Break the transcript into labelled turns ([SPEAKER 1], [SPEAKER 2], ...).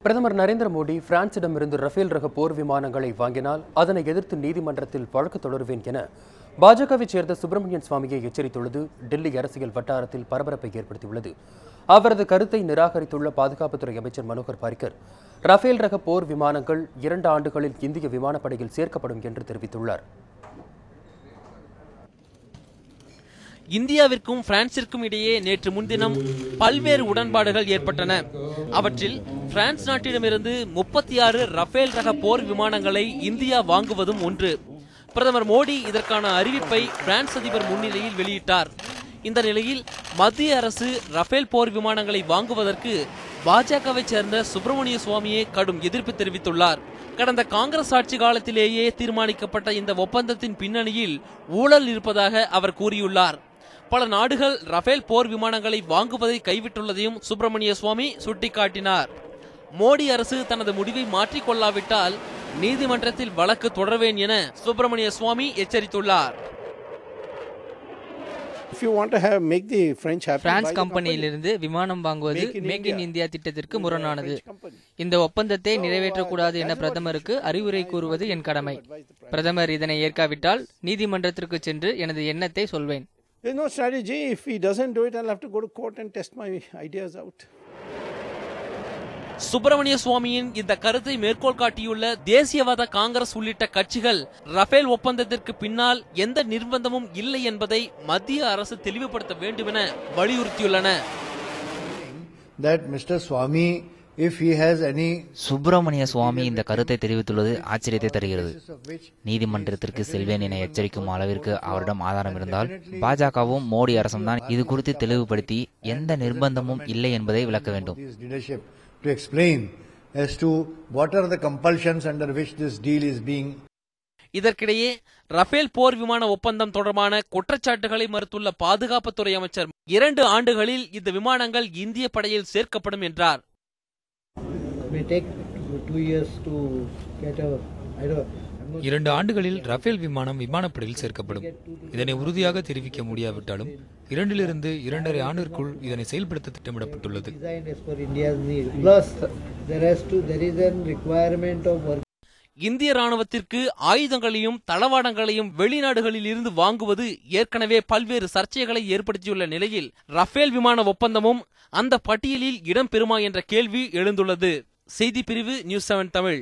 [SPEAKER 1] பிரதமர் நரேந்திர மோடி பிரான்சிடமிருந்து ரஃபேல் ரக போர் விமானங்களை வாங்கினால் அதனை எதிர்த்து நீதிமன்றத்தில் வழக்கு தொடருவேன் என பாஜகவைச் சேர்ந்த சுப்பிரமணியன் சுவாமியை எச்சரித்துள்ளது டெல்லி அரசியல் வட்டாரத்தில் பரபரப்பை ஏற்படுத்தியுள்ளது. அவரது கருத்தை நிராகரித்துள்ள பாதுகாப்புத்துறை அமைச்சர் மனோகர் பாரிக்கர் ரஃபேல் ரக போர் விமானங்கள் 2 ஆண்டுகளில் இந்திய விமானப்படையில் சேர்க்கப்படும் என்று தெரிவித்துள்ளார்.
[SPEAKER 2] இந்தியாவிற்கும் பிரான்சிற்கும் இடையே நேற்று முன்தினம் பல்வேறு உடன்பாடுகள் ஏற்பட்டன. அவற்றில் பிரான்ஸ் நாட்டிடமிருந்து 36 ரஃபேல் ரக போர் விமானங்களை இந்தியா வாங்குவதும் ஒன்று. பிரதமர் மோடி இதற்கான அறிவிப்பை பிரான்ஸ் அதிபர் முன்னிலையில் வெளியிட்டார். இந்த நிலையில் மத்திய அரசு ரஃபேல் போர் விமானங்களை வாங்குவதற்கு பாஜகவை சேர்ந்த சுப்பிரமணிய சுவாமியே கடும் எதிர்ப்பு தெரிவித்துள்ளார். கடந்த காங்கிரஸ் ஆட்சி காலத்திலேயே தீர்மானிக்கப்பட்ட இந்த ஒப்பந்தத்தின் பின்னணியில் ஊழல் இருப்பதாக அவர் கூறியுள்ளார். பல நாடுகள் ரஃபேல் போர் விமானங்களை வாங்குவதை கைவிட்டுள்ளதையும் சுப்பிரமணிய சுவாமி சுட்டிக்காட்டினார். மோடி அரசு தனது முடிவை மாற்றிக்கொள்ளாவிட்டால் நீதிமன்றத்தில் வழக்கு தொடர்வேன் என சுப்பிரமணிய சுவாமி எச்சரித்துள்ளார்.
[SPEAKER 3] பிரான்ஸ் கம்பெனியிலிருந்து விமானம் வாங்குவது மேக் இன் இந்தியா திட்டத்திற்கு முரணானது. இந்த ஒப்பந்தத்தை நிறைவேற்றக்கூடாது என பிரதமருக்கு அறிவுரை கூறுவது என் கடமை. பிரதமர் இதனை ஏற்காவிட்டால் நீதிமன்றத்திற்கு சென்று எனது எண்ணத்தை சொல்வேன்.
[SPEAKER 2] சுப்பிரமணிய சுவாமியின் இந்த கருத்தை மேற்கோள் காட்டியுள்ள தேசியவாத காங்கிரஸ் உள்ளிட்ட கட்சிகள் ரஃபேல் ஒப்பந்தத்திற்கு பின்னால் எந்த நிர்பந்தமும் இல்லை என்பதை மத்திய அரசு தெளிவுபடுத்த வேண்டும் என வலியுறுத்தியுள்ளன.
[SPEAKER 4] சுப்பிரமணிய சுவாமி இந்த கருத்தை தெரிவித்துள்ளது ஆச்சரியத்தை தருகிறது. நீதிமன்றத்திற்கு செல்வேன் என எச்சரிக்கும் அளவிற்கு அவரிடம் ஆதாரம் இருந்தால் பாஜகவும் மோடி அரசும் தான் இது குறித்து தெளிவுபடுத்தி எந்த நிர்பந்தமும் இல்லை என்பதை விளக்க வேண்டும்.
[SPEAKER 2] இதற்கிடையே ரஃபேல் போர் விமான ஒப்பந்தம் தொடர்பான குற்றச்சாட்டுகளை மறுத்துள்ள பாதுகாப்புத்துறை அமைச்சர் 2 ஆண்டுகளில் இந்த விமானங்கள் இந்திய படையில் சேர்க்கப்படும் என்றார்.
[SPEAKER 5] 2 ஆண்டுகளில் ரஃபேல் விமானம் விமானப்படையில் சேர்க்கப்படும். இதனை உறுதியாக தெரிவிக்க முடியாவிட்டாலும் 2 to 2.5 ஆண்டிற்குள் இதனை செயல்படுத்த திட்டமிடப்பட்டுள்ளது.
[SPEAKER 2] இந்திய ராணுவத்திற்கு ஆயுதங்களையும் தளவாடங்களையும் வெளிநாடுகளில் இருந்து வாங்குவது ஏற்கனவே பல்வேறு சர்ச்சைகளை ஏற்படுத்தியுள்ள நிலையில் ரஃபேல் விமான ஒப்பந்தமும் அந்த பட்டியலில் இடம்பெறுமா என்ற கேள்வி எழுந்துள்ளது. செய்தி பிரிவு நியூஸ் 7 தமிழ்.